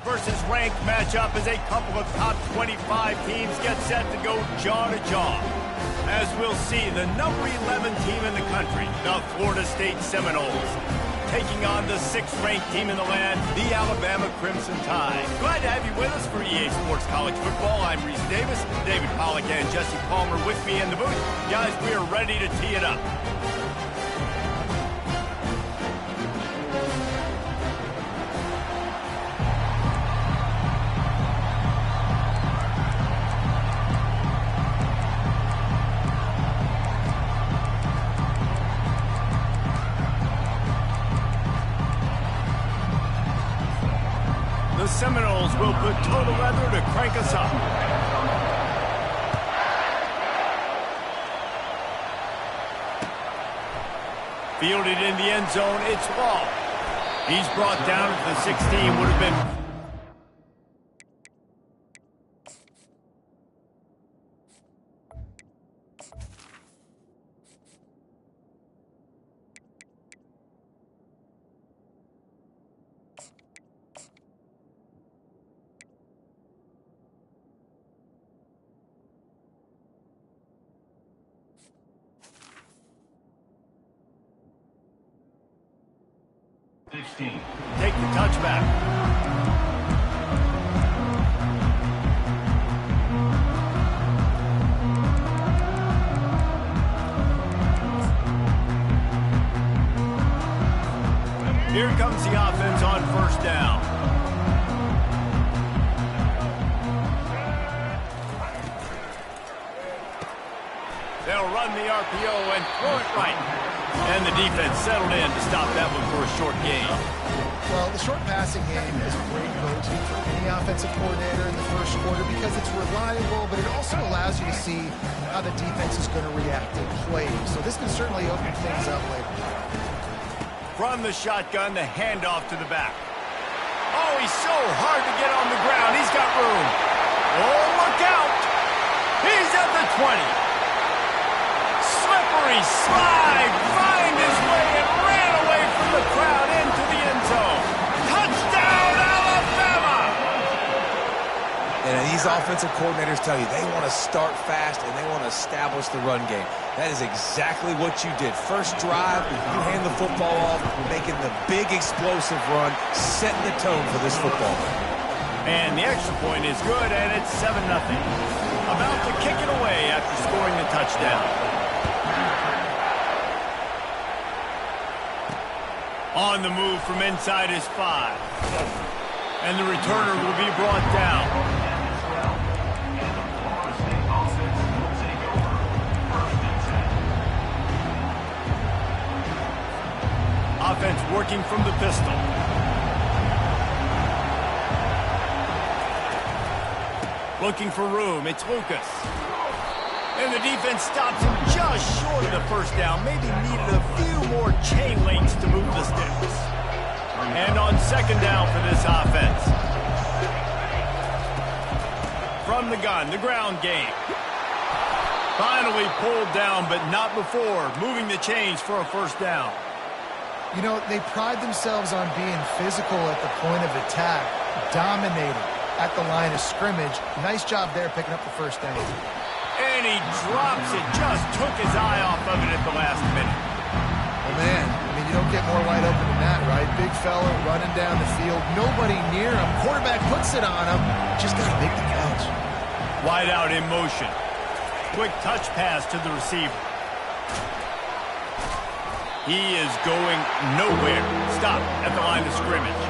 Versus ranked matchup as a couple of top 25 teams get set to go jaw to jaw. As we'll see, the number 11 team in the country, the Florida State Seminoles, taking on the 6th ranked team in the land, the Alabama Crimson Tide. Glad to have you with us for EA Sports College Football. I'm Reese Davis, David Pollack and Jesse Palmer with me in the booth. Guys, we are ready to tee it up. The Seminoles will put total leather to crank us up. Fielded in the end zone, it's Law. He's brought down at the 16, would have been... Take the touchback. Here comes the offense on first down. They'll run the RPO and throw it right. And the defense settled in to stop that one for a short gain. Well, the short passing game is a great go-to for any offensive coordinator in the first quarter because it's reliable, but it also allows you to see how the defense is going to react to plays. So this can certainly open things up later. From the shotgun, the handoff to the back. Oh, he's so hard to get on the ground. He's got room. Oh, look out. He's at the 20. Slippery slide, find his way and ran away from the crowd into the end zone. Touchdown, Alabama! And these offensive coordinators tell you they want to start fast and they want to establish the run game. That is exactly what you did. First drive, you hand the football off, making the big explosive run, setting the tone for this football game. And the extra point is good, and it's 7-0. About to kick it away after scoring the touchdown. On the move from inside his 5. And the returner will be brought down. Offense working from the pistol. Looking for room, it's Lucas. And the defense stops him just short of the first down. Maybe needed a few more chain links to move the sticks. And on second down for this offense. From the gun, the ground game. Finally pulled down, but not before moving the chains for a first down. You know, they pride themselves on being physical at the point of attack, dominating at the line of scrimmage. Nice job there picking up the first down. And he drops it. Just took his eye off of it at the last minute. Well, man, I mean, you don't get more wide open than that, right? Big fella running down the field. Nobody near him. Quarterback puts it on him. Just got to make the catch. Wide out in motion. Quick touch pass to the receiver. He is going nowhere. Stop at the line of scrimmage.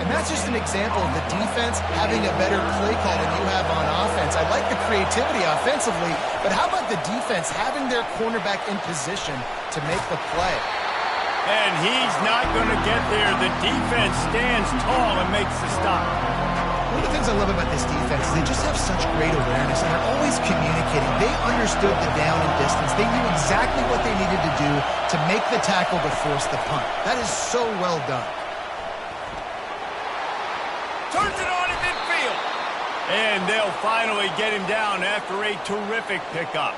And that's just an example of the defense having a better play call than you have on offense. I like the creativity offensively, but how about the defense having their cornerback in position to make the play? And he's not going to get there. The defense stands tall and makes the stop. One of the things I love about this defense is they just have such great awareness, and they're always communicating. They understood the down and distance. They knew exactly what they needed to do to make the tackle to force the punt. That is so well done. Turns it on in midfield. And they'll finally get him down after a terrific pickup.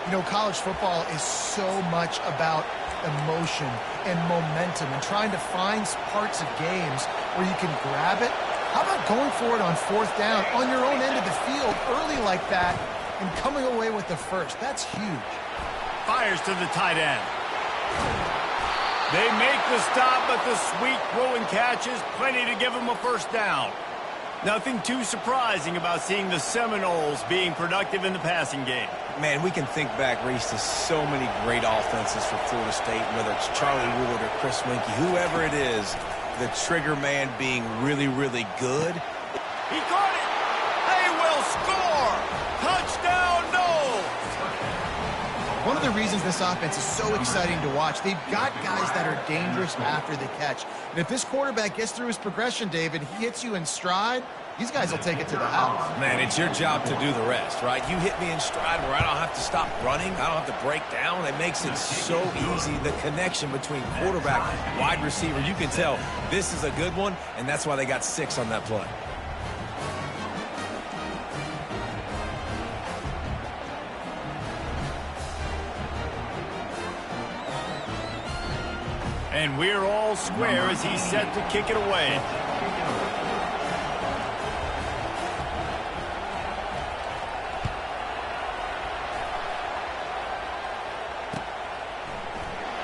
You know, college football is so much about emotion and momentum and trying to find parts of games where you can grab it How about going for it on 4th down on your own end of the field early like that and coming away with the first? That's huge. Fires to the tight end. They make the stop, but the sweet throw and catch is plenty to give them a first down. Nothing too surprising about seeing the Seminoles being productive in the passing game. Man, we can think back, Reese, to so many great offenses for Florida State, whether it's Charlie Wood or Chris Winkie, whoever it is, the trigger man being really, really good. He caught it! They will score! Touchdown, Noles! One of the reasons this offense is so exciting to watch, they've got guys that are dangerous after the catch. And if this quarterback gets through his progression, David, he hits you in stride, these guys will take it to the house. Man, it's your job to do the rest, right? You hit me in stride where I don't have to stop running. I don't have to break down. It makes it so easy. The connection between quarterback, wide receiver, you can tell this is a good one, and that's why they got 6 on that play. And we're all square as he's set to kick it away.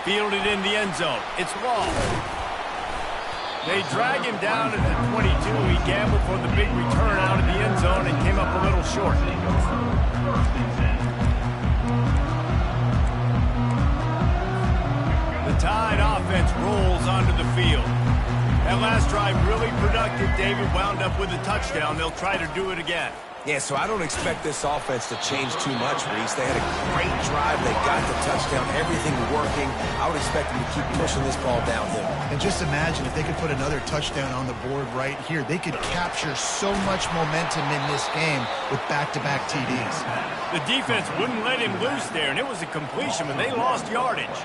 Fielded in the end zone. It's Law. They drag him down at the 22. He gambled for the big return out of the end zone and came up a little short. The Tide offense rolls onto the field. That last drive really productive. David wound up with a touchdown. They'll try to do it again. Yeah, so I don't expect this offense to change too much, Reese. They had a great drive. They got the touchdown. Everything working. I would expect them to keep pushing this ball downhill. And just imagine if they could put another touchdown on the board right here. They could capture so much momentum in this game with back-to-back TDs. The defense wouldn't let him loose there, and it was a completion, but they lost yardage.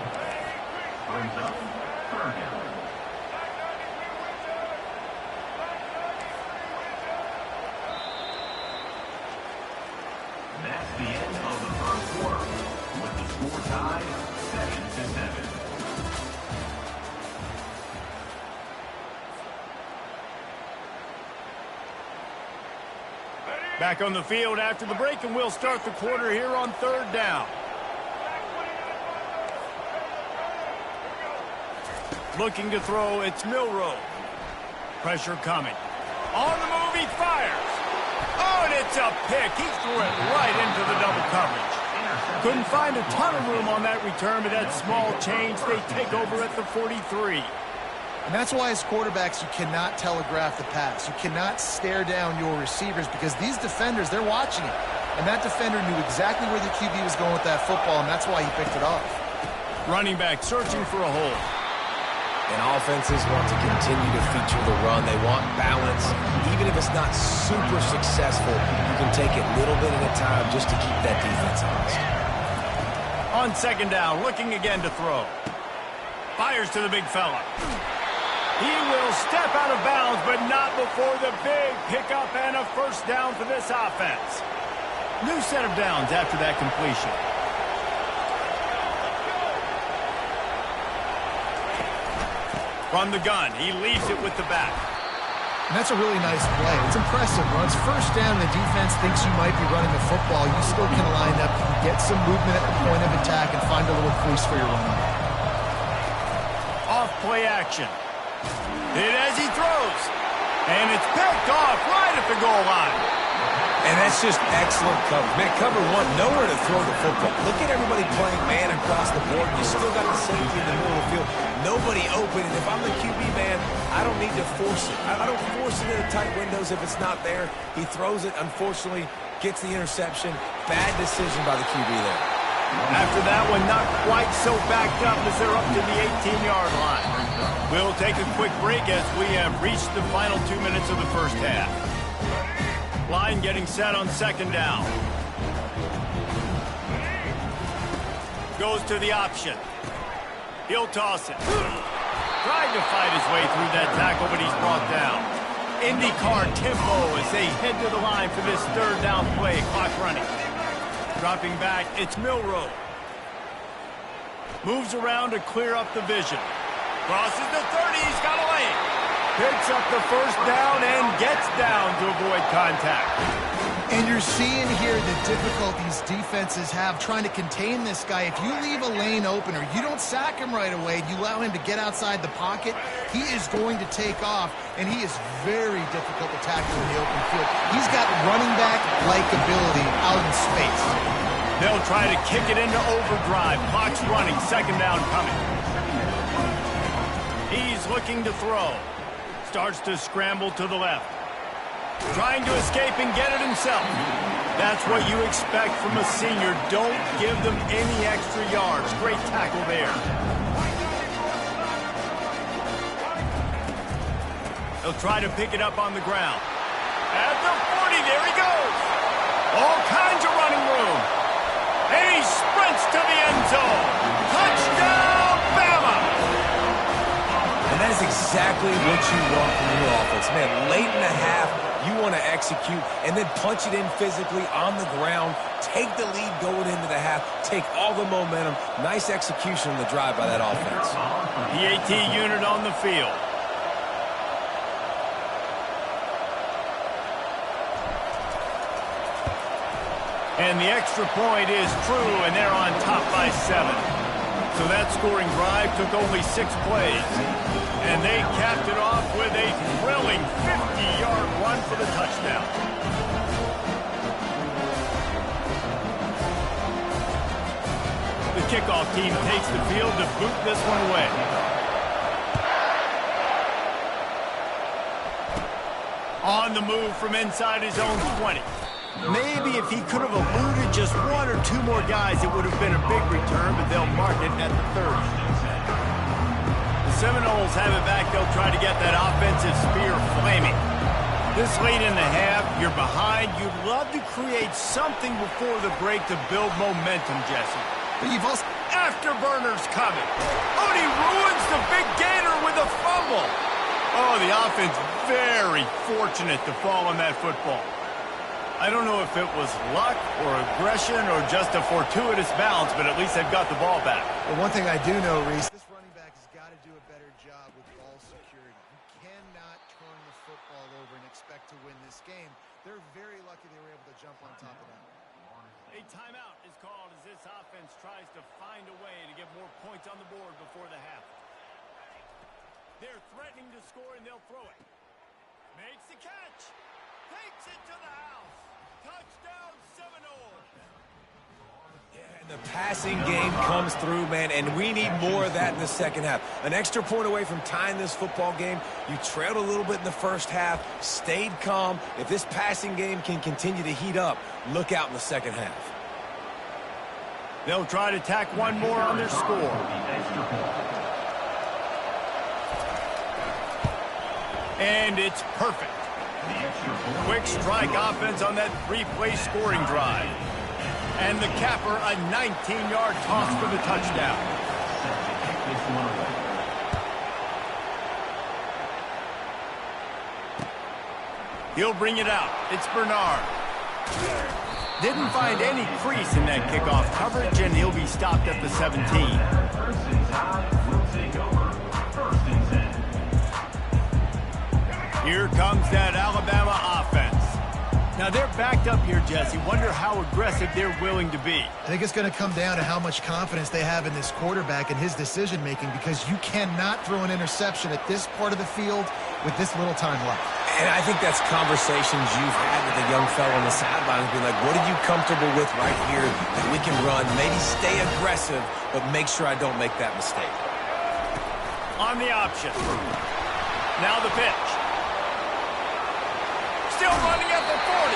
That's the end of the first quarter, with the score tied 7-7. Back on the field after the break, and we'll start the quarter here on 3rd down. Looking to throw, it's Milroe. Pressure coming. On the move, he fires. Oh, and it's a pick. He threw it right into the double coverage. Couldn't find a ton of room on that return, but that small change, they take over at the 43. And that's why as quarterbacks, you cannot telegraph the pass. You cannot stare down your receivers because these defenders, they're watching it. And that defender knew exactly where the QB was going with that football, and that's why he picked it off. Running back searching for a hole. And offenses want to continue to feature the run. They want balance. Even if it's not super successful, you can take it little bit at a time just to keep that defense honest. On 2nd down, looking again to throw. Fires to the big fella. He will step out of bounds, but not before the big pickup and a first down for this offense. New set of downs after that completion. From the gun, he leaves it with the back. And that's a really nice play. It's impressive. When it's first down and the defense thinks you might be running the football, you still can line up, get some movement at the point of attack, and find a little crease for your running back. Off play action. Hit as he throws. And it's picked off right at the goal line. And that's just excellent coverage. Man, cover one, nowhere to throw the football. Look at everybody playing man across the board. You still got the safety in the middle of the field. Nobody open. And if I'm the QB, man, I don't need to force it. I don't force it into tight windows if it's not there. He throws it, unfortunately, gets the interception. Bad decision by the QB there. After that one, not quite so backed up as they're up to the 18-yard line. We'll take a quick break as we have reached the final 2 minutes of the first half. Line getting set on 2nd down. Goes to the option. He'll toss it. Trying to fight his way through that tackle, but he's brought down. IndyCar tempo as they head to the line for this 3rd down play. Clock running. Dropping back, it's Milroe. Moves around to clear up the vision. Crosses the 30, he's got a lane. Picks up the first down and gets down to avoid contact. And you're seeing here the difficulties defenses have trying to contain this guy. If you leave a lane open or you don't sack him right away, you allow him to get outside the pocket, he is going to take off, and he is very difficult to tackle in the open field. He's got running back-like ability out in space. They'll try to kick it into overdrive. Clock's running, second down coming. He's looking to throw. Starts to scramble to the left. Trying to escape and get it himself. That's what you expect from a senior. Don't give them any extra yards. Great tackle there. He'll try to pick it up on the ground. At the 40, there he goes. All kinds of running room. And he sprints to the end zone. Touchdown, Bama! And that is exactly what you want from your offense. Man, late in the half, you want to execute and then punch it in physically on the ground. Take the lead going into the half. Take all the momentum. Nice execution on the drive by that offense. The AT unit on the field. And the extra point is true, and they're on top by 7. So that scoring drive took only 6 plays. And they capped it off with a thrilling 50-yard run for the touchdown. The kickoff team takes the field to boot this one away. On the move from inside his own 20. Maybe if he could have eluded just 1 or 2 more guys, it would have been a big return, but they'll mark it at the 30. The Seminoles have it back. They'll try to get that offensive spear flaming. This late in the half, you're behind. You'd love to create something before the break to build momentum, Jesse. But you've also... Afterburners coming. Oh, and he ruins the big gainer with a fumble. Oh, the offense very fortunate to fall on that football. I don't know if it was luck or aggression or just a fortuitous bounce, but at least they've got the ball back. Well, one thing I do know, Reese, this running back has got to do a better job with ball security. You cannot turn the football over and expect to win this game. They're very lucky they were able to jump on top of that. A timeout is called as this offense tries to find a way to get more points on the board before the half. They're threatening to score, and they'll throw it. Makes the catch. Takes it to the house. Touchdown, Seminoles. Yeah, and the passing game comes through, man, and we need more of that in the second half. An extra point away from tying this football game. You trailed a little bit in the first half, stayed calm. If this passing game can continue to heat up, look out in the second half. They'll try to tack one more on their score. And it's perfect. Quick strike offense on that 3-play scoring drive. And the capper, a 19-yard toss for the touchdown. He'll bring it out. It's Bernard. Didn't find any crease in that kickoff coverage, and he'll be stopped at the 17. Here comes that Alabama offense. Now, they're backed up here, Jesse. Wonder how aggressive they're willing to be. I think it's going to come down to how much confidence they have in this quarterback and his decision-making, because you cannot throw an interception at this part of the field with this little time left. And I think that's conversations you've had with the young fellow on the sideline. Be like, what are you comfortable with right here that we can run? Maybe stay aggressive, but make sure I don't make that mistake. On the option. Now the pitch. Still running at the 40.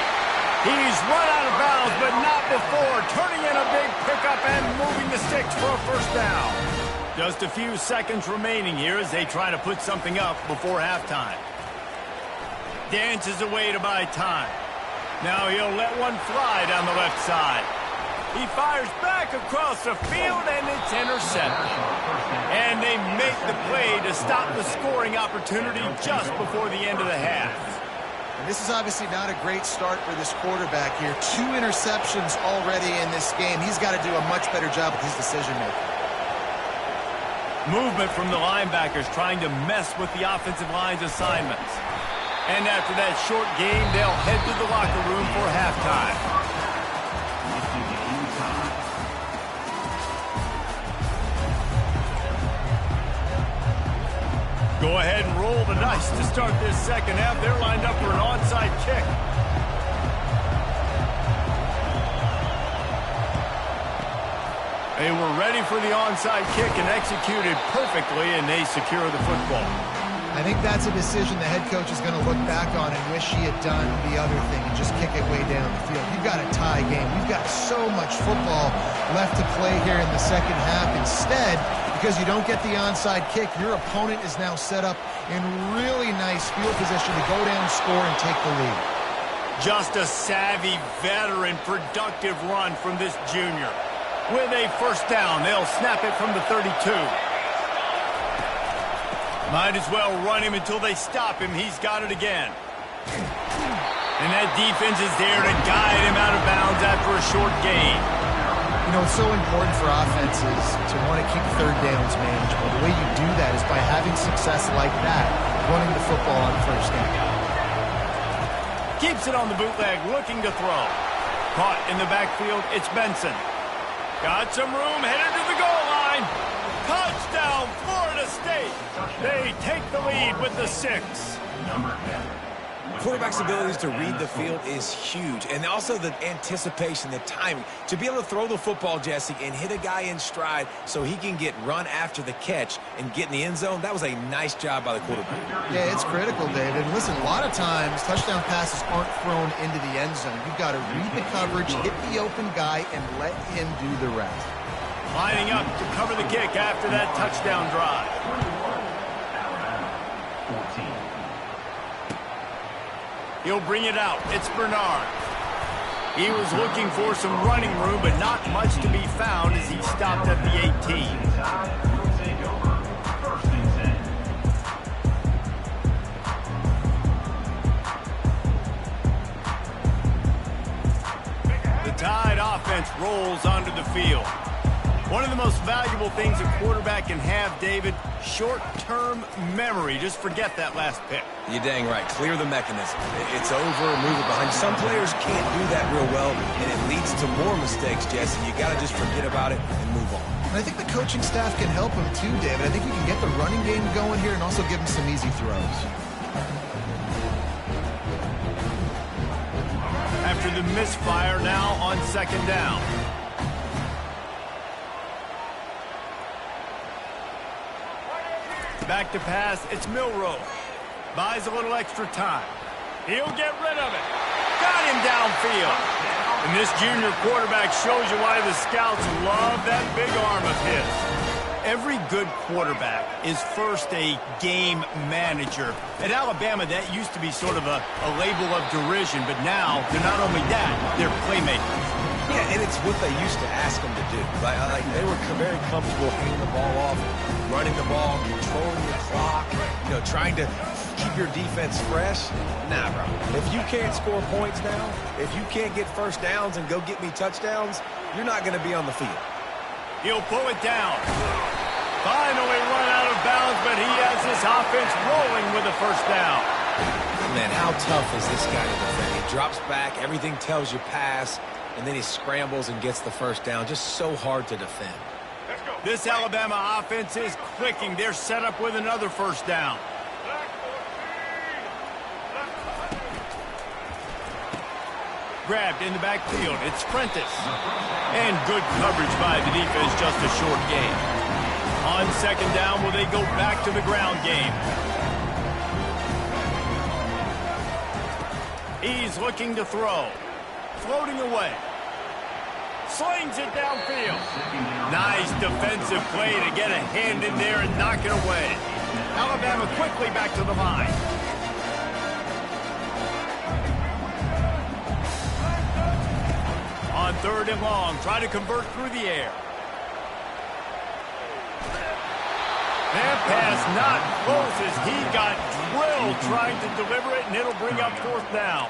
He's run out of bounds, but not before. Turning in a big pickup and moving the sticks for a first down. Just a few seconds remaining here as they try to put something up before halftime. Dances away to buy time. Now he'll let one fly down the left side. He fires back across the field, and it's intercepted. And they make the play to stop the scoring opportunity just before the end of the half. And this is obviously not a great start for this quarterback here. 2 interceptions already in this game. He's got to do a much better job with his decision-making. Movement from the linebackers trying to mess with the offensive line's assignments. And after that short game, they'll head to the locker room for halftime. Go ahead and roll the dice to start this second half. They're lined up for an onside kick. They were ready for the onside kick and executed perfectly, and they secure the football. I think that's a decision the head coach is going to look back on and wish he had done the other thing and just kick it way down the field. You've got a tie game. We've got so much football left to play here in the second half. Instead, because you don't get the onside kick, your opponent is now set up in really nice field position to go down, score, and take the lead. Just a savvy, veteran, productive run from this junior. With a first down, they'll snap it from the 32. Might as well run him until they stop him. He's got it again. And that defense is there to guide him out of bounds after a short gain. You know, it's so important for offenses to want to keep third downs manageable. The way you do that is by having success like that, running the football on first down. Keeps it on the bootleg, looking to throw. Caught in the backfield, it's Benson. Got some room, headed to the goal line. Touchdown, Florida State. They take the lead with the 6. Quarterback's abilities to read the field is huge, and also the anticipation, the timing. To be able to throw the football, Jesse, and hit a guy in stride so he can get run after the catch and get in the end zone, that was a nice job by the quarterback. Yeah, it's critical, David. And listen, a lot of times touchdown passes aren't thrown into the end zone. You've got to read the coverage, hit the open guy, and let him do the rest. Lining up to cover the kick after that touchdown drive. 14. He'll bring it out. It's Bernard. He was looking for some running room, but not much to be found as he stopped at the 18. The Tide offense rolls onto the field. One of the most valuable things a quarterback can have, David, short-term memory. Just forget that last pick. You're dang right. Clear the mechanism. It's over, move it behind. Some players can't do that real well, and it leads to more mistakes, Jesse. You got to just forget about it and move on. And I think the coaching staff can help him too, David. I think you can get the running game going here and also give him some easy throws. After the misfire, now on second down. Back to pass, it's Milroe. Buys a little extra time. He'll get rid of it. Got him downfield. And this junior quarterback shows you why the scouts love that big arm of his. Every good quarterback is first a game manager. At Alabama, that used to be sort of a label of derision, but now they're not only that, they're playmakers. Yeah, and it's what they used to ask them to do. Like they were very comfortable handing the ball off, running the ball, controlling the clock, trying to keep your defense fresh. Nah, bro. If you can't score points now, if you can't get first downs and go get me touchdowns, you're not going to be on the field. He'll pull it down. Finally run out of bounds, but he has this offense rolling with a first down. Man, how tough is this guy to defend? He drops back, everything tells you pass, and then he scrambles and gets the first down. Just so hard to defend. This Alabama offense is clicking. They're set up with another first down. Grabbed in the backfield. It's Prentice. And good coverage by the defense, just a short gain. On second down, will they go back to the ground game? He's looking to throw. Floating away. Slings it downfield. Nice defensive play to get a hand in there and knock it away. Alabama quickly back to the line. On third and long, try to convert through the air. And pass not close as he got drilled trying to deliver it, and it'll bring up fourth down.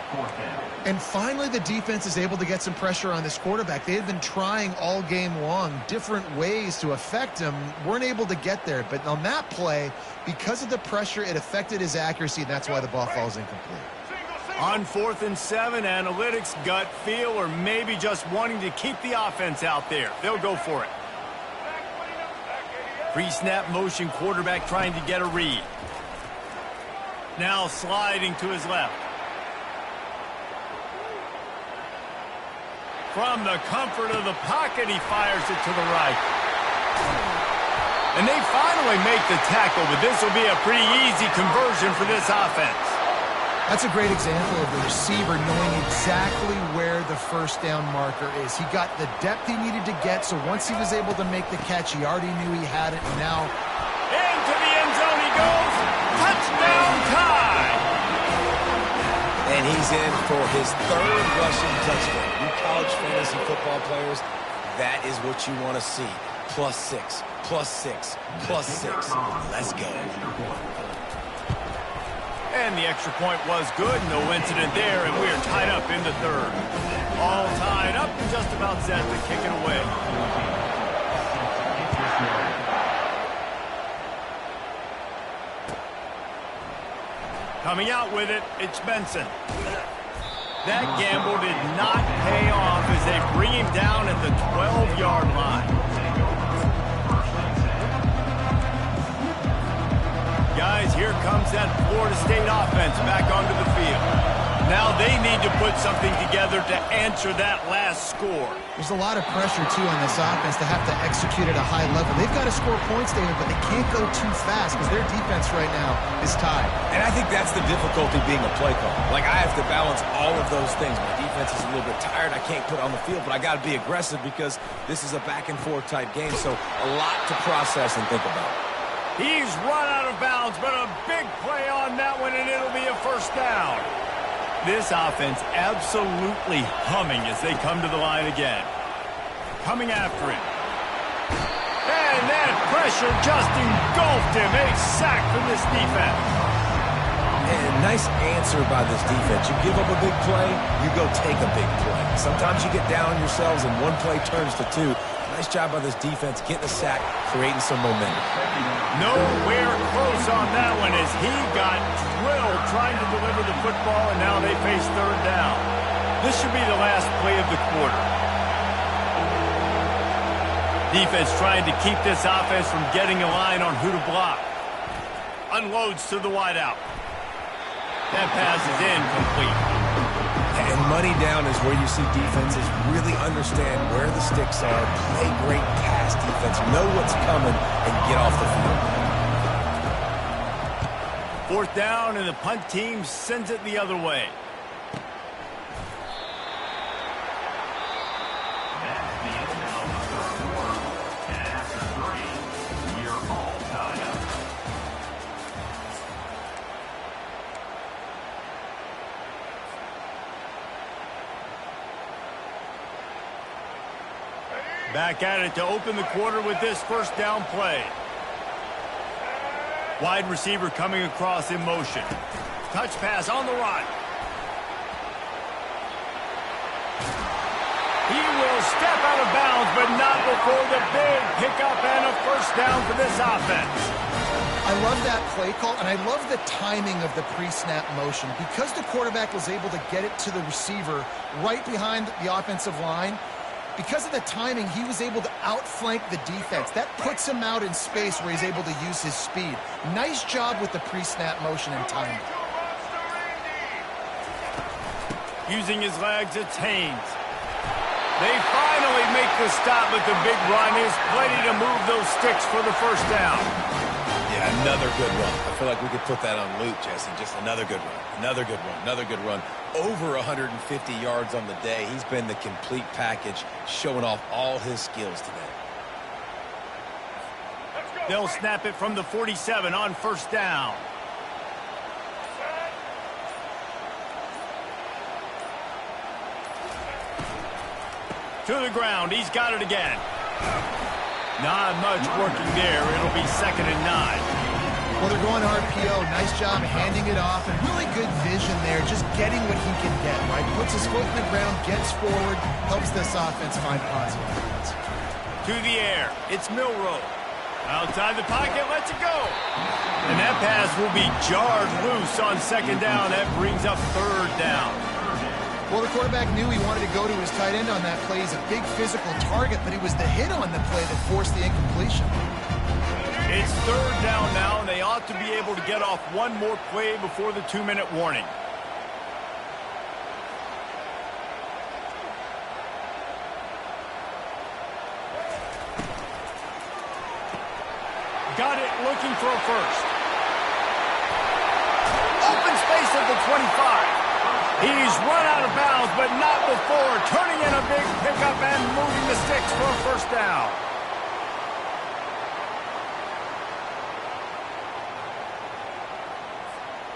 And finally, the defense is able to get some pressure on this quarterback. They had been trying all game long different ways to affect him, weren't able to get there. But on that play, because of the pressure, it affected his accuracy, and that's why the ball falls incomplete. On 4th and 7, analytics, gut feel, or maybe just wanting to keep the offense out there. They'll go for it. Pre-snap motion, quarterback trying to get a read. Now sliding to his left. From the comfort of the pocket, he fires it to the right. And they finally make the tackle, but this will be a pretty easy conversion for this offense. That's a great example of the receiver knowing exactly where the first down marker is. He got the depth he needed to get, so once he was able to make the catch, he already knew he had it, and now... Into the end zone he goes. Touchdown time! And he's in for his third rushing touchdown. You college fantasy football players, that is what you want to see. +6, +6, +6. Let's go. And the extra point was good. No incident there, and we are tied up in the third. All tied up and just about set to kick it away. Coming out with it, it's Benson. That gamble did not pay off as they bring him down at the 12-yard line. Guys, here comes that Florida State offense back onto the field. Now they need to put something together to answer that last score. There's a lot of pressure, too, on this offense to have to execute at a high level. They've got to score points, David, but they can't go too fast because their defense right now is tied. And I think that's the difficulty being a play caller. Like, I have to balance all of those things. My defense is a little bit tired. I can't put on the field, but I got to be aggressive because this is a back-and-forth type game, so a lot to process and think about. He's run out of bounds, but a big play on that one, and it'll be a first down. This offense absolutely humming as they come to the line again. Coming after it. And that pressure just engulfed him. A sack from this defense. And nice answer by this defense. You give up a big play, you go take a big play. Sometimes you get down yourselves and one play turns to two. Nice job by this defense getting a sack, creating some momentum. Nowhere close on that one as he got drilled trying to deliver the football, and now they face third down. This should be the last play of the quarter. Defense trying to keep this offense from getting a line on who to block. Unloads to the wideout. That pass is incomplete. And money down is where you see defenses really understand where the sticks are, play great pass defense, know what's coming, and get off the field. 4th down, and the punt team sends it the other way. That's the end of the first quarter. And after 3, you're all tied up. Back at it to open the quarter with this first down play. Wide receiver coming across in motion. Touch pass on the run. He will step out of bounds, but not before the big pickup and a first down for this offense. I love that play call, and I love the timing of the pre-snap motion. Because the quarterback was able to get it to the receiver right behind the offensive line, because of the timing, he was able to outflank the defense. That puts him out in space where he's able to use his speed. Nice job with the pre-snap motion and timing. Using his legs, it's Haynes. They finally make the stop, but the big run is plenty to move those sticks for the first down. Yeah, another good run. I feel like we could put that on loop, Jesse. Just another good run. Another good run. Another good run. Over 150 yards on the day. He's been the complete package, showing off all his skills today. They'll snap it from the 47 on first down. To the ground. He's got it again. Not much working there. It'll be 2nd and 9. Well, they're going RPO. Nice job handing it off, and really good vision there, just getting what he can get, right? Puts his foot in the ground, gets forward, helps this offense find positive points. To the air, it's Milroe. Outside the pocket, lets it go. And that pass will be jarred loose on second down. That brings up third down. Well, the quarterback knew he wanted to go to his tight end on that play. He's a big physical target, but it was the hit on the play that forced the incompletion. It's third down now, and they ought to be able to get off one more play before the 2-minute warning. Got it, looking for a first. Open space at the 25. He's run out of bounds, but not before turning in a big pickup and moving the sticks for a first down.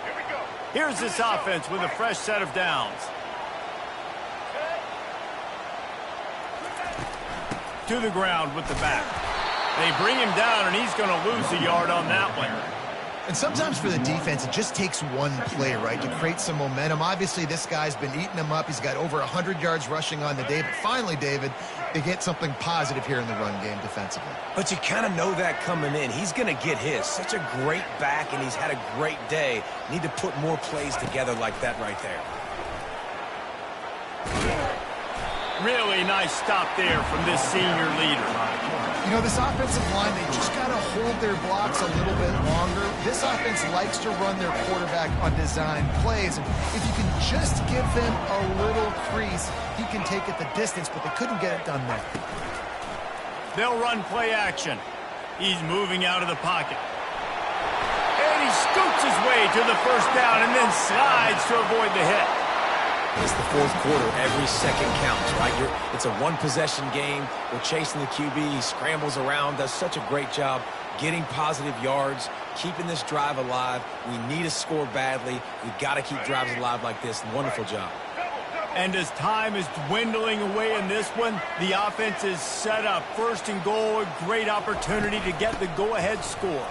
Here we go. Here's this offense with a fresh set of downs. To the ground with the back. They bring him down, and he's going to lose a yard on that one. And sometimes for the defense, it just takes one play, right, to create some momentum. Obviously, this guy's been eating them up. He's got over 100 yards rushing on the day. But finally, David, they get something positive here in the run game defensively. But you kind of know that coming in. He's going to get his. Such a great back, and he's had a great day. Need to put more plays together like that right there. Really nice stop there from this senior leader. You know, this offensive line, they just got to hold their blocks a little bit longer. This offense likes to run their quarterback on design plays. And if you can just give them a little crease, he can take it the distance, but they couldn't get it done there. They'll run play action. He's moving out of the pocket. And he scoots his way to the first down and then slides to avoid the hit. It's the fourth quarter. Every second counts, right? It's a one-possession game. We're chasing the QB. He scrambles around, does such a great job getting positive yards, keeping this drive alive. We need to score badly. We've got to keep drives alive like this. Wonderful job. And as time is dwindling away in this one, the offense is set up. First and goal, a great opportunity to get the go-ahead score.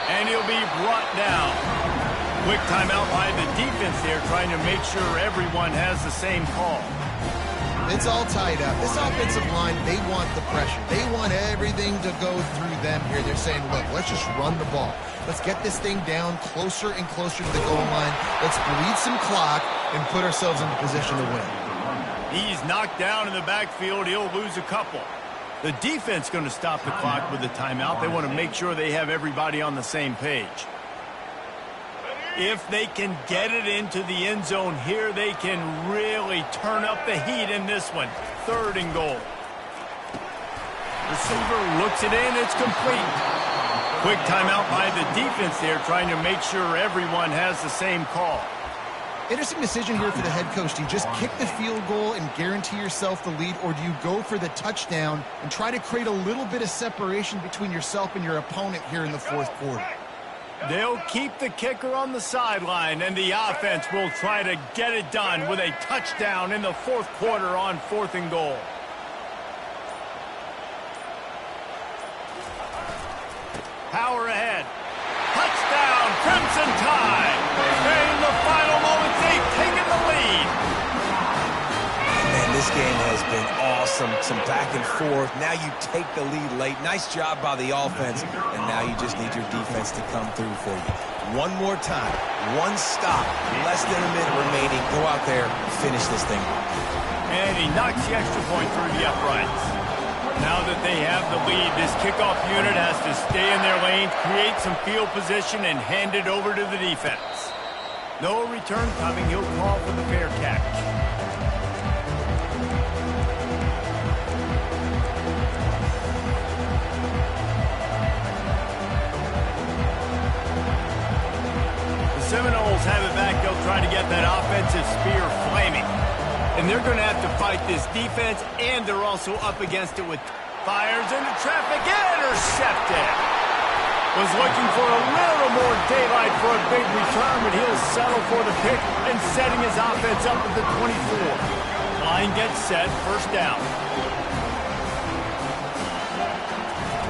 And he'll be brought down. Quick timeout by the defense there, trying to make sure everyone has the same call. It's all tied up. This offensive line, they want the pressure. They want everything to go through them here. They're saying, look, let's just run the ball. Let's get this thing down closer and closer to the goal line. Let's bleed some clock and put ourselves into position to win. He's knocked down in the backfield. He'll lose a couple. The defense going to stop the clock with a timeout. They want to make sure they have everybody on the same page. If they can get it into the end zone here, they can really turn up the heat in this one. Third and goal. Receiver looks it in. It's complete. Quick timeout by the defense there, trying to make sure everyone has the same call. Interesting decision here for the head coach. Do you just kick the field goal and guarantee yourself the lead, or do you go for the touchdown and try to create a little bit of separation between yourself and your opponent here in the fourth quarter? They'll keep the kicker on the sideline, and the offense will try to get it done with a touchdown in the fourth quarter on fourth and goal. Power ahead. Touchdown, Crimson Tide. In the final moments, they've taken the lead. Man, this game has been awesome. Some back and forth. Now you take the lead late. Nice job by the offense. And now you just need your defense to come through for you. One more time. One stop. Less than a minute remaining. Go out there, finish this thing. And he knocks the extra point through the uprights. Now that they have the lead, this kickoff unit has to stay in their lanes, create some field position, and hand it over to the defense. No return coming. He'll call for the fair catch. Seminoles have it back. They'll try to get that offensive spear flaming. And they're going to have to fight this defense, and they're also up against it with fires into traffic. Intercepted. Was looking for a little more daylight for a big return, but he'll settle for the pick and setting his offense up at the 24. Line gets set. First down.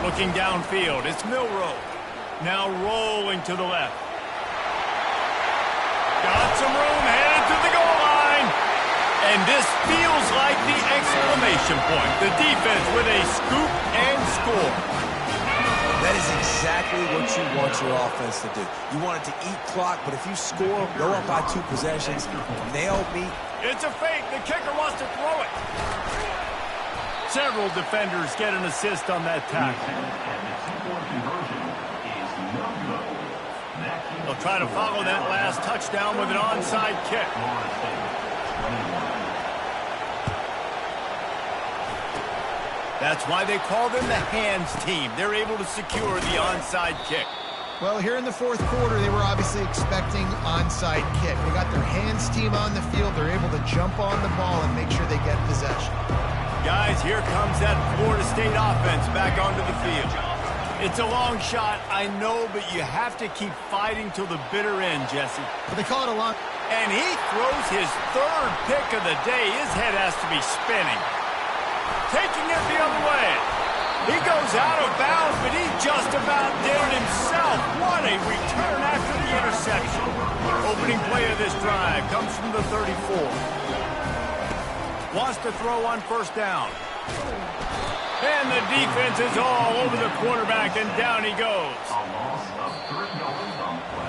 Looking downfield. It's Milroe. Now rolling to the left. Got some room, headed to the goal line. And this feels like the exclamation point. The defense with a scoop and score. That is exactly what you want your offense to do. You want it to eat clock, but if you score, go up by 2 possessions, nail meet. It's a fake. The kicker wants to throw it. Several defenders get an assist on that tackle. They'll try to follow that last touchdown with an onside kick. That's why they call them the hands team. They're able to secure the onside kick. Well, here in the fourth quarter, they were obviously expecting onside kick. They got their hands team on the field. They're able to jump on the ball and make sure they get possession. Guys, here comes that Florida State offense back onto the field. It's a long shot, I know, but you have to keep fighting till the bitter end, Jesse. But they call it a long. And he throws his 3rd pick of the day. His head has to be spinning. Taking it the other way. He goes out of bounds, but he just about did it himself. What a return after the interception. Opening play of this drive comes from the 34. Wants to throw on first down. And the defense is all over the quarterback, and down he goes.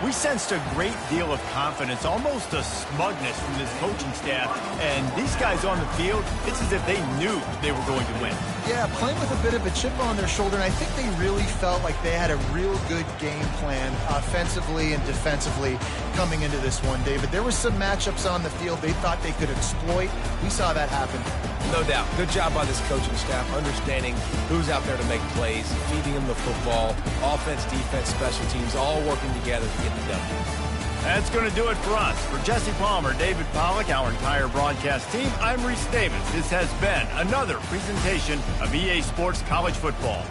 We sensed a great deal of confidence, almost a smugness from this coaching staff. And these guys on the field, it's as if they knew they were going to win. Yeah, playing with a bit of a chip on their shoulder, and I think they really felt like they had a real good game plan offensively and defensively coming into this one, David. There were some matchups on the field they thought they could exploit. We saw that happen. No doubt. Good job by this coaching staff, understanding who's out there to make plays, feeding them the football, offense, defense, special teams, all working together to get the W. That's going to do it for us. For Jesse Palmer, David Pollack, our entire broadcast team, I'm Reese Davis. This has been another presentation of EA Sports College Football.